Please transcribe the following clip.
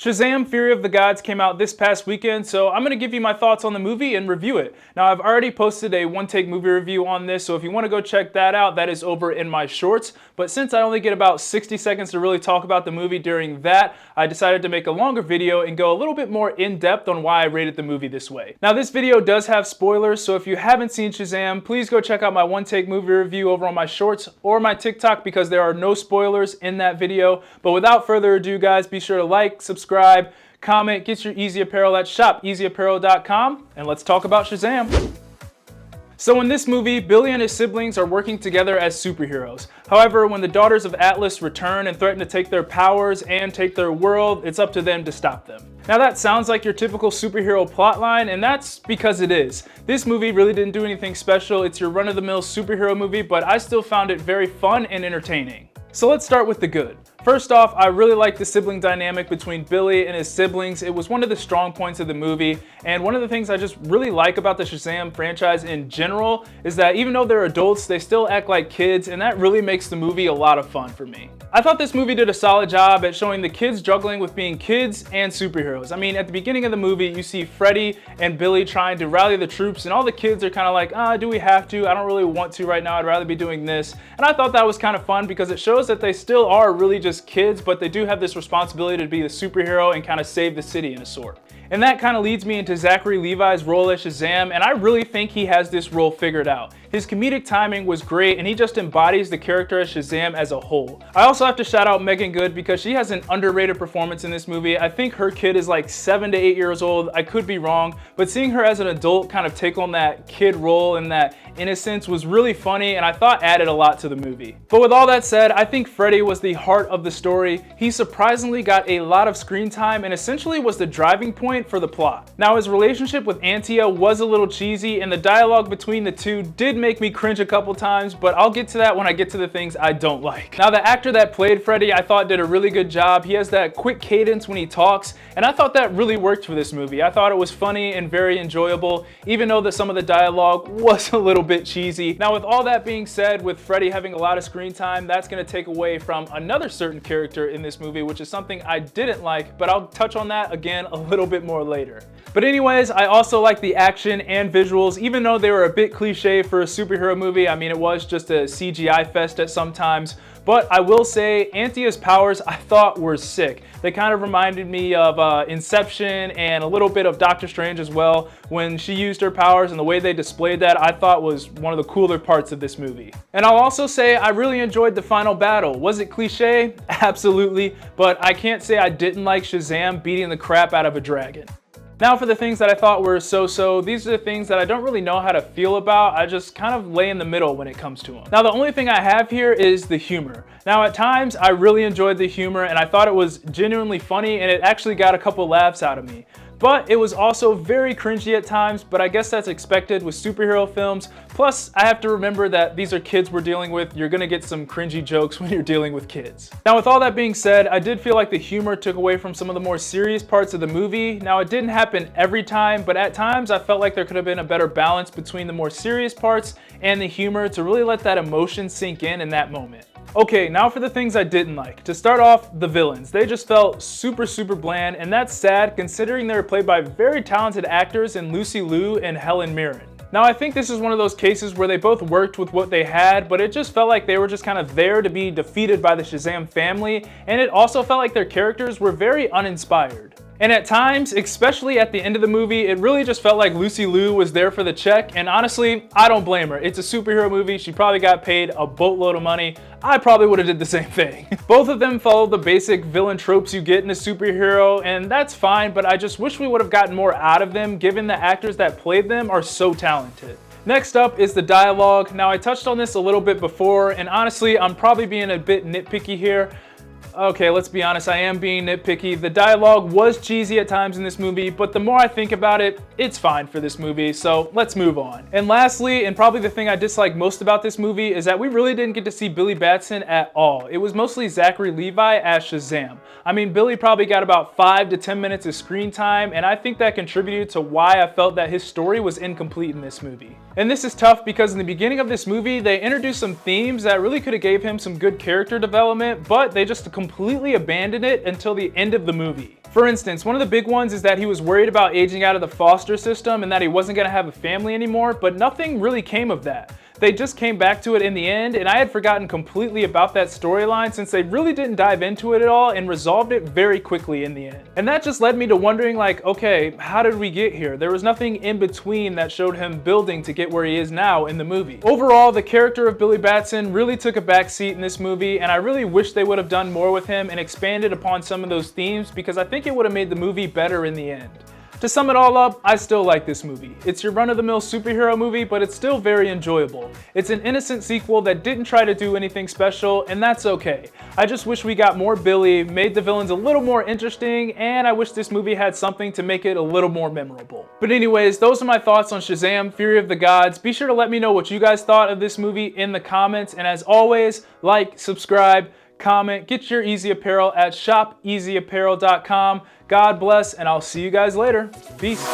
Shazam! Fury of the Gods came out this past weekend, so I'm going to give you my thoughts on the movie and review it. Now, I've already posted a one-take movie review on this, so if you want to go check that out, that is over in my shorts. But since I only get about 60 seconds to really talk about the movie during that, I decided to make a longer video and go a little bit more in-depth on why I rated the movie this way. Now, this video does have spoilers, so if you haven't seen Shazam, please go check out my one-take movie review over on my shorts or my TikTok because there are no spoilers in that video. But without further ado, guys, be sure to like, subscribe, comment, get your Eazy Apparel at shopeasyapparel.com, and let's talk about Shazam. So in this movie, Billy and his siblings are working together as superheroes. However, when the Daughters of Atlas return and threaten to take their powers and take their world, it's up to them to stop them. Now that sounds like your typical superhero plotline, and that's because it is. This movie really didn't do anything special. It's your run-of-the-mill superhero movie, but I still found it very fun and entertaining. So let's start with the good. First off, I really like the sibling dynamic between Billy and his siblings. It was one of the strong points of the movie, and one of the things I just really like about the Shazam franchise in general is that even though they're adults, they still act like kids, and that really makes the movie a lot of fun for me. I thought this movie did a solid job at showing the kids juggling with being kids and superheroes. I mean, at the beginning of the movie, you see Freddy and Billy trying to rally the troops, and all the kids are kind of like, do we have to? I don't really want to right now. I'd rather be doing this. And I thought that was kind of fun because it shows that they still are really just kids, but they do have this responsibility to be the superhero and kind of save the city in a sort. And that kind of leads me into Zachary Levi's role as Shazam, and I really think he has this role figured out. His comedic timing was great, and he just embodies the character as Shazam as a whole. I also have to shout out Megan Good because she has an underrated performance in this movie. I think her kid is like 7 to 8 years old. I could be wrong, but seeing her as an adult kind of take on that kid role and that innocence was really funny, and I thought added a lot to the movie. But with all that said, I think Freddy was the heart of the story. He surprisingly got a lot of screen time and essentially was the driving point for the plot. Now, his relationship with Antia was a little cheesy, and the dialogue between the two did make me cringe a couple times, but I'll get to that when I get to the things I don't like. Now, the actor that played Freddy I thought did a really good job. He has that quick cadence when he talks, and I thought that really worked for this movie. I thought it was funny and very enjoyable, even though some of the dialogue was a little bit cheesy. Now, with all that being said, with Freddy having a lot of screen time, that's going to take away from another certain character in this movie, which is something I didn't like, but I'll touch on that again a little bit more later. But anyways, I also like the action and visuals, even though they were a bit cliche for a superhero movie. I mean, it was just a CGI fest at some times. But I will say, Antia's powers I thought were sick. They kind of reminded me of Inception and a little bit of Doctor Strange as well. When she used her powers and the way they displayed that, I thought was one of the cooler parts of this movie. And I'll also say I really enjoyed the final battle. Was it cliche? Absolutely. But I can't say I didn't like Shazam beating the crap out of a dragon. Now for the things that I thought were so-so, these are the things that I don't really know how to feel about. I just kind of lay in the middle when it comes to them. Now the only thing I have here is the humor. Now at times I really enjoyed the humor and I thought it was genuinely funny and it actually got a couple laughs out of me. But it was also very cringy at times, but I guess that's expected with superhero films. Plus, I have to remember that these are kids we're dealing with. You're gonna get some cringy jokes when you're dealing with kids. Now, with all that being said, I did feel like the humor took away from some of the more serious parts of the movie. Now, it didn't happen every time, but at times I felt like there could have been a better balance between the more serious parts and the humor to really let that emotion sink in that moment. Okay, now for the things I didn't like. To start off, the villains. They just felt super bland, and that's sad considering they were played by very talented actors in Lucy Liu and Helen Mirren. Now, I think this is one of those cases where they both worked with what they had, but it just felt like they were just kind of there to be defeated by the Shazam family, and it also felt like their characters were very uninspired. And at times, especially at the end of the movie, it really just felt like Lucy Liu was there for the check, and honestly, I don't blame her. It's a superhero movie, she probably got paid a boatload of money. I probably would have did the same thing. Both of them follow the basic villain tropes you get in a superhero, and that's fine, but I just wish we would have gotten more out of them given the actors that played them are so talented. Next up is the dialogue. Now, I touched on this a little bit before, and honestly, I'm probably being a bit nitpicky here. Okay, let's be honest, I am being nitpicky. The dialogue was cheesy at times in this movie, but the more I think about it, it's fine for this movie, so let's move on. And lastly, and probably the thing I dislike most about this movie, is that we really didn't get to see Billy Batson at all. It was mostly Zachary Levi as Shazam. I mean, Billy probably got about 5 to 10 minutes of screen time, and I think that contributed to why I felt that his story was incomplete in this movie. And this is tough because in the beginning of this movie, they introduced some themes that really could have gave him some good character development, but they just completely abandoned it until the end of the movie. For instance, one of the big ones is that he was worried about aging out of the foster system and that he wasn't going to have a family anymore, but nothing really came of that. They just came back to it in the end, and I had forgotten completely about that storyline since they really didn't dive into it at all and resolved it very quickly in the end. And that just led me to wondering, like, okay, how did we get here? There was nothing in between that showed him building to get where he is now in the movie. Overall, the character of Billy Batson really took a back seat in this movie, and I really wish they would have done more with him and expanded upon some of those themes because I think it would have made the movie better in the end. To sum it all up, I still like this movie. It's your run-of-the-mill superhero movie, but it's still very enjoyable. It's an innocent sequel that didn't try to do anything special, and that's okay. I just wish we got more Billy, made the villains a little more interesting, and I wish this movie had something to make it a little more memorable. But anyways, those are my thoughts on Shazam! Fury of the Gods. Be sure to let me know what you guys thought of this movie in the comments, and as always, like, subscribe, comment, get your Eazy Apparel at shopeasyapparel.com. God bless, and I'll see you guys later. Peace.